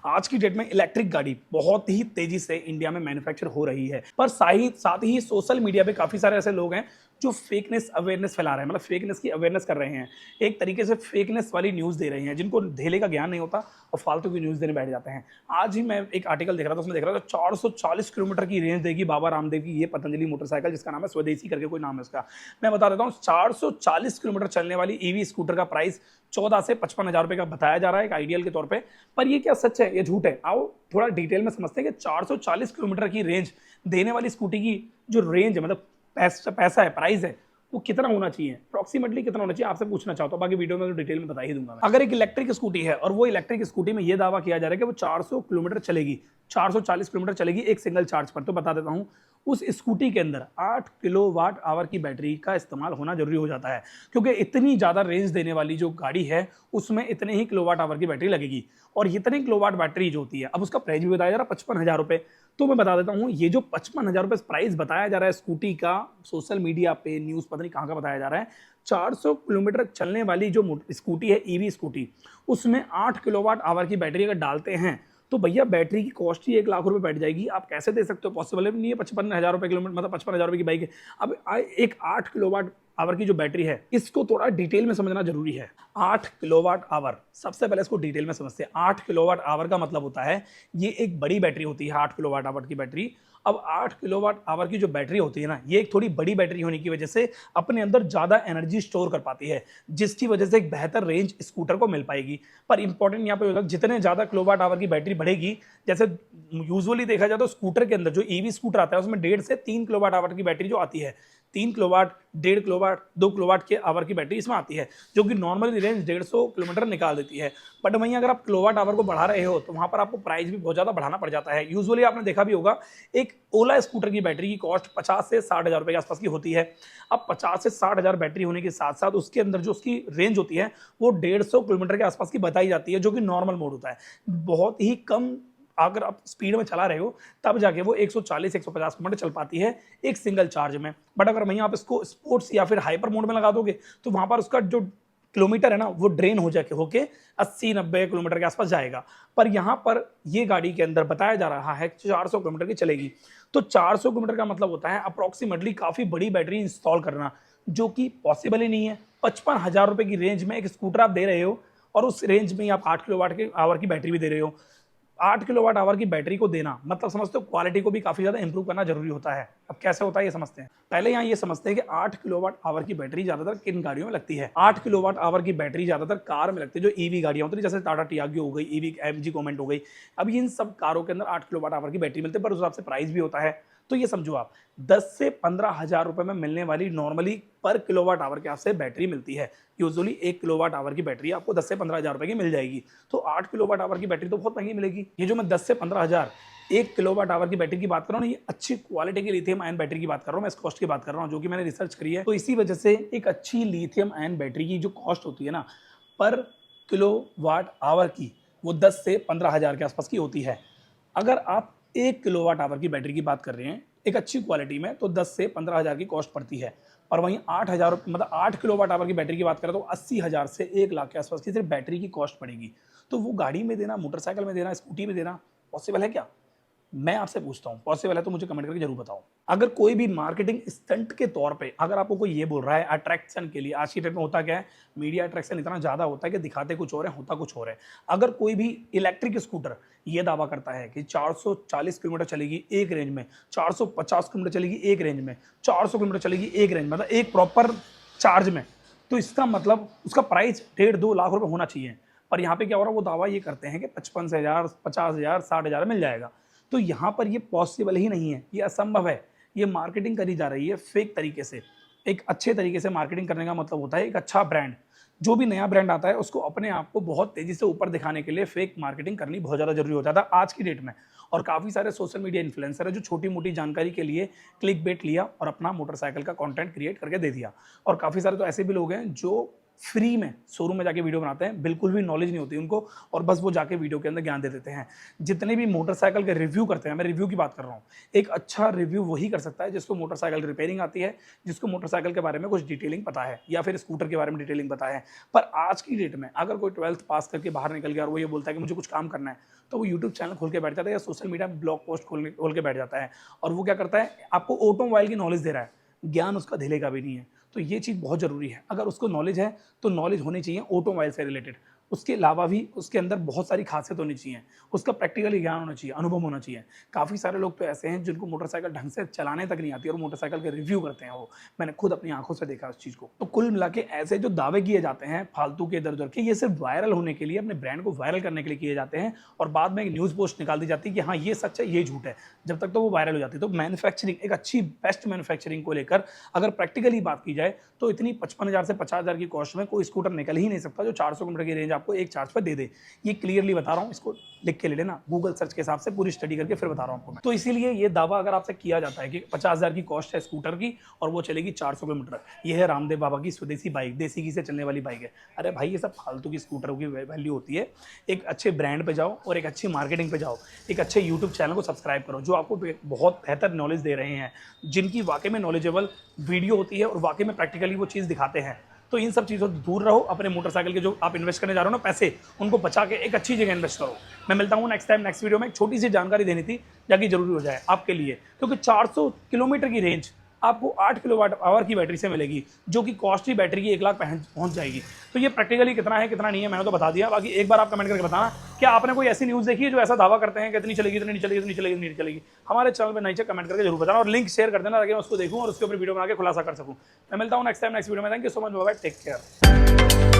आज की डेट में इलेक्ट्रिक गाड़ी बहुत ही तेजी से इंडिया में मैन्युफैक्चर हो रही है, पर साथ ही सोशल मीडिया पे काफी सारे ऐसे लोग हैं जो फेकनेस अवेयरनेस फैला रहे हैं, मतलब फेकनेस की अवेयरनेस कर रहे हैं। एक तरीके से फेकनेस वाली न्यूज़ दे रहे हैं, जिनको धेले का ज्ञान नहीं होता और फालतू की न्यूज़ देने बैठ जाते हैं। आज ही मैं एक आर्टिकल देख रहा था, उसमें देख रहा था 440 किलोमीटर की रेंज देगी बाबा रामदेव की ये पतंजलि मोटरसाइकिल, जिसका नाम है स्वदेशी करके कोई नाम है उसका। मैं बता देता हूँ, 440 किलोमीटर चलने वाली ईवी स्कूटर का प्राइस 14 से 55 हज़ार रुपए का बताया जा रहा है एक आइडियल के तौर पे। पर ये क्या सच है, ये झूठ है? आओ थोड़ा डिटेल में समझते हैं कि 440 किलोमीटर की रेंज देने वाली स्कूटी की जो रेंज है, मतलब पैसा है, प्राइस है, वो कितना होना चाहिए, अप्रोक्सीमेटली कितना होना चाहिए, आपसे पूछना चाहता हूं। बाकी वीडियो में तो डिटेल में बता ही दूंगा मैं। अगर एक इलेक्ट्रिक स्कूटी है और वो इलेक्ट्रिक स्कूटी में ये दावा किया जा रहा है कि वो 400 किलोमीटर चलेगी, 440 किलोमीटर चलेगी एक सिंगल चार्ज पर, तो बता देता हूं उस स्कूटी के अंदर 8 किलोवाट आवर की बैटरी का इस्तेमाल होना जरूरी हो जाता है, क्योंकि इतनी ज़्यादा रेंज देने वाली जो गाड़ी है उसमें इतने ही किलोवाट आवर की बैटरी लगेगी। और इतने किलोवाट बैटरी जो होती है, अब उसका प्राइस भी बताया जा रहा है 55 हज़ार रुपये। तो मैं बता देता हूँ, ये जो 55 हज़ार रुपये प्राइस बताया जा रहा है स्कूटी का, सोशल मीडिया पे न्यूज़ पता नहीं कहाँ का बताया जा रहा है, 400 किलोमीटर चलने वाली जो स्कूटी है, ईवी स्कूटी, उसमें 8 किलोवाट आवर की बैटरी अगर डालते हैं तो भैया बैटरी की कॉस्ट ही 1 लाख रुपए बैठ जाएगी। आप कैसे दे सकते हो? पॉसिबल है नहीं है। 55 हज़ार रुपये किलोमीटर, मतलब 55 हज़ार रुपये की बाइक है। अब एक 8 किलोवाट आवर की जो बैटरी है, इसको थोड़ा डिटेल में समझना जरूरी है। 8 किलोवाट आवर, सबसे पहले इसको डिटेल में समझते हैं। 8 किलोवाट आवर का मतलब होता है ये एक बड़ी बैटरी होती है, 8 किलोवाट आवर की बैटरी। अब 8 किलोवाट आवर की जो बैटरी होती है ना, ये एक थोड़ी बड़ी बैटरी होने की वजह से अपने अंदर ज्यादा एनर्जी स्टोर कर पाती है, जिसकी वजह से एक बेहतर रेंज स्कूटर को मिल पाएगी। पर इंपॉर्टेंट यहाँ पे होगा, जितने ज्यादा किलोवाट आवर की बैटरी बढ़ेगी, जैसे यूजुअली देखा जाए तो स्कूटर के अंदर जो ईवी स्कूटर आता है उसमें 1.5 से 3 किलोवाट आवर की बैटरी जो आती है, 3 किलोवाट, 1.5 किलोवाट, 2 किलोवाट के आवर की बैटरी इसमें आती है, जो कि नॉर्मली रेंज 150 किलोमीटर निकाल देती है। बट वहीं अगर आप किलोवाट आवर को बढ़ा रहे हो तो वहां पर आपको प्राइस भी बहुत ज्यादा बढ़ाना पड़ जाता है। यूजुअली आपने देखा भी होगा, एक ओला स्कूटर की बैटरी की कॉस्ट 50 से 60 हज़ार रुपए के आसपास की होती है। अब 50 से 60 हज़ार बैटरी होने के साथ साथ उसके अंदर जो उसकी रेंज होती है वो 150 किलोमीटर के आसपास की बताई जाती है, जो कि नॉर्मल मोड होता है। बहुत ही कम अगर आप स्पीड में चला रहे हो तब जाके वो 140-150 किलोमीटर चल पाती है एक सिंगल चार्ज में। बट अगर वहीं आप इसको स्पोर्ट्स या फिर हाइपर मोड में लगा दोगे तो वहां पर उसका जो किलोमीटर है ना, वो ड्रेन हो जाके होके 80-90 किलोमीटर के आसपास जाएगा। पर यहाँ पर ये गाड़ी के अंदर बताया जा रहा है 400 किलोमीटर की चलेगी। तो 400 किलोमीटर का मतलब होता है अप्रोक्सीमेटली काफी बड़ी बैटरी इंस्टॉल करना, जो कि पॉसिबल ही नहीं है। 55 हज़ार रुपए की रेंज में एक स्कूटर आप दे रहे हो और उस रेंज में ही आप 8 किलोवाट के आवर की बैटरी भी दे रहे हो। 8 किलोवाट आवर की बैटरी को देना मतलब समझते हो, क्वालिटी को भी काफी ज्यादा इंप्रूव करना जरूरी होता है। अब कैसे होता है ये समझते हैं। पहले यहाँ ये समझते हैं कि 8 किलोवाट आवर की बैटरी ज्यादातर किन गाड़ियों में लगती है। 8 किलोवाट आवर की बैटरी ज्यादातर कार में लगती है, जो ईवी गाड़ियां होती है, जैसे टाटा टियागो हो गई, ईवी एमजी कॉमेंट हो गई। अब इन सब कारों के अंदर 8 किलोवाट आवर की बैटरी मिलती है, पर उस हिसाब से प्राइस भी होता है। तो ये समझो आप, 10 से 15 हज़ार रुपए में मिलने वाली नॉर्मली पर किलोवाट आवर के आपसे बैटरी मिलती है। यूजुअली 1 किलोवाट आवर की बैटरी आपको 10 से 15 हज़ार रुपए की मिल जाएगी। तो 8 किलोवाट आवर की बैटरी तो बहुत महंगी मिलेगी। ये जो मैं 10 से 15 हज़ार 1 किलोवाट आवर की बैटरी की बात कर रहा हूँ ना, ये अच्छी क्वालिटी की लिथियम आयन बैटरी की बात कर रहा हूँ, मैं इस कॉस्ट की बात कर रहा हूँ जो कि मैंने रिसर्च करी है। तो इसी वजह से एक अच्छी लिथियम आयन बैटरी की जो कॉस्ट होती है ना, पर किलोवाट आवर की, वो 10 से 15 हज़ार के आसपास की होती है। अगर आप 1 किलोवाट आवर की बैटरी की बात कर रहे हैं एक अच्छी क्वालिटी में, तो 10 से 15 हज़ार की कॉस्ट पड़ती है। और वहीं 8 हज़ार, मतलब 8 किलोवाट आवर की बैटरी की बात करें तो 80 हज़ार से 1 लाख के आसपास की सिर्फ बैटरी की कॉस्ट पड़ेगी। तो वो गाड़ी में देना, मोटरसाइकिल में देना, स्कूटी में देना पॉसिबल है क्या? मैं आपसे पूछता हूँ, पॉसिबल है तो मुझे कमेंट करके जरूर बताओ। अगर कोई भी मार्केटिंग स्टंट के तौर पे अगर आपको कोई ये बोल रहा है अट्रैक्शन के लिए, आज की डेट में होता क्या है, मीडिया अट्रैक्शन इतना ज्यादा होता है कि दिखाते कुछ और है, होता कुछ और है। अगर कोई भी इलेक्ट्रिक स्कूटर ये दावा करता है कि 440 किलोमीटर चलेगी एक रेंज में, 450 किलोमीटर चलेगी एक रेंज में, 400 किलोमीटर चलेगी एक रेंज में, मतलब एक प्रॉपर चार्ज में, तो इसका मतलब उसका प्राइस 1.5-2 लाख रुपए होना चाहिए। पर यहाँ पे क्या हो रहा है, वो दावा ये करते हैं कि 55 हज़ार, 50 हज़ार, 60 हज़ार मिल जाएगा। तो यहाँ पर ये पॉसिबल ही नहीं है, ये असंभव है। ये मार्केटिंग करी जा रही है फेक तरीके से। एक अच्छे तरीके से मार्केटिंग करने का मतलब होता है एक अच्छा ब्रांड, जो भी नया ब्रांड आता है उसको अपने आप को बहुत तेजी से ऊपर दिखाने के लिए फेक मार्केटिंग करनी बहुत ज़्यादा जरूरी हो जाता है आज की डेट में। और काफ़ी सारे सोशल मीडिया इन्फ्लुएंसर है जो छोटी मोटी जानकारी के लिए क्लिक बेट लिया और अपना मोटरसाइकिल का कंटेंट क्रिएट करके दे दिया। और काफ़ी सारे तो ऐसे भी लोग हैं जो फ्री में शोरूम में जाके वीडियो बनाते हैं, बिल्कुल भी नॉलेज नहीं होती उनको, और बस वो जाके वीडियो के अंदर ज्ञान दे देते हैं। जितने भी मोटरसाइकिल के रिव्यू करते हैं, मैं रिव्यू की बात कर रहा हूँ, एक अच्छा रिव्यू वही कर सकता है जिसको मोटरसाइकिल रिपेयरिंग आती है, जिसको मोटरसाइकिल के बारे में कुछ डिटेलिंग पता है, या फिर स्कूटर के बारे में डिटेलिंग पता है। पर आज की डेट में अगर कोई 12th पास करके बाहर निकल गया और वो ये बोलता है कि मुझे कुछ काम करना है, तो वो यूट्यूब चैनल खोल के बैठ जाता है या सोशल मीडिया में ब्लॉग पोस्ट खोल के बैठ जाता है, और वो क्या करता है, आपको ऑटोमोबाइल की नॉलेज दे रहा है, ज्ञान उसका धिले का भी नहीं है। तो ये चीज़ बहुत ज़रूरी है। अगर उसको नॉलेज है तो नॉलेज होनी चाहिए ऑटोमोबाइल से रिलेटेड, उसके अलावा भी उसके अंदर बहुत सारी खासियत होनी चाहिए, उसका प्रैक्टिकली ज्ञान होना चाहिए, अनुभव होना चाहिए। काफ़ी सारे लोग तो ऐसे हैं जिनको मोटरसाइकिल ढंग से चलाने तक नहीं आती और मोटरसाइकिल के रिव्यू करते हैं, वो मैंने खुद अपनी आंखों से देखा उस चीज़ को। तो कुल मिला के ऐसे जो दावे किए जाते हैं फालतू के इधर उधर के, ये सिर्फ वायरल होने के लिए, अपने ब्रांड को वायरल करने के लिए किए जाते हैं, और बाद में एक न्यूज़ पोस्ट निकाल दी जाती है कि हाँ ये सच है ये झूठ है, जब तक तो वो वायरल हो जाती है। तो मैन्युफैक्चरिंग, एक अच्छी बेस्ट मैन्युफैक्चरिंग को लेकर अगर प्रैक्टिकली बात की जाए तो इतनी 55,000 से 50,000 की कॉस्ट में कोई स्कूटर निकल ही नहीं सकता जो 400 किलोमीटर की रेंज आपको एक चार्ज पर दे दे। ये क्लियरली बता रहा हूँ, इसको लिख के ले लेना, गूगल सर्च के हिसाब से पूरी स्टडी करके फिर बता रहा हूँ आपको मैं। तो इसीलिए ये दावा अगर आपसे किया जाता है कि 50,000 की कॉस्ट है स्कूटर की और वो चलेगी 400 किलोमीटर, ये है रामदेव बाबा की स्वदेशी बाइक, देसी घी से चलने वाली बाइक है। अरे भाई ये सब फालतू की स्कूटरों की वैल्यू होती है। एक अच्छे ब्रांड पे जाओ और एक अच्छी मार्केटिंग पे जाओ, एक अच्छे यूट्यूब चैनल को सब्सक्राइब करो जो आपको बहुत बेहतर नॉलेज दे रहे हैं, जिनकी वाकई में नॉलेजेबल वीडियो होती है और वाकई में प्रैक्टिकली वो चीज़ दिखाते हैं। तो इन सब चीज़ों से दूर रहो। अपने मोटरसाइकिल के जो आप इन्वेस्ट करने जा रहे हो ना पैसे, उनको बचा के एक अच्छी जगह इन्वेस्ट करो। मैं मिलता हूँ नेक्स्ट टाइम नेक्स्ट वीडियो में। एक छोटी सी जानकारी देनी थी ताकि जरूरी हो जाए आपके लिए, क्योंकि 400 किलोमीटर की रेंज आपको 8 किलोवाट आवर की बैटरी से मिलेगी, जो कि कॉस्टली बैटरी की 1 लाख पहुंच जाएगी। तो ये प्रैक्टिकली कितना है कितना नहीं है मैंने तो बता दिया। बाकी एक बार आप कमेंट करके बताना क्या आपने कोई ऐसी न्यूज़ देखी है जो ऐसा दावा करते हैं कि इतनी चलेगी इतनी नहीं चलेगी इतनी चलेगी नहीं चलेगी। हमारे चैनल पर नीचे कमेंट करके जरूर बताना और लिंक शेयर कर देना ताकि मैं उसको देखूँ और उसके ऊपर वीडियो बना के खुलासा कर सकूँ। मैं मिलता हूँ नेक्स्ट टाइम नेक्स्ट वीडियो में। Thank you so much, bye, take care.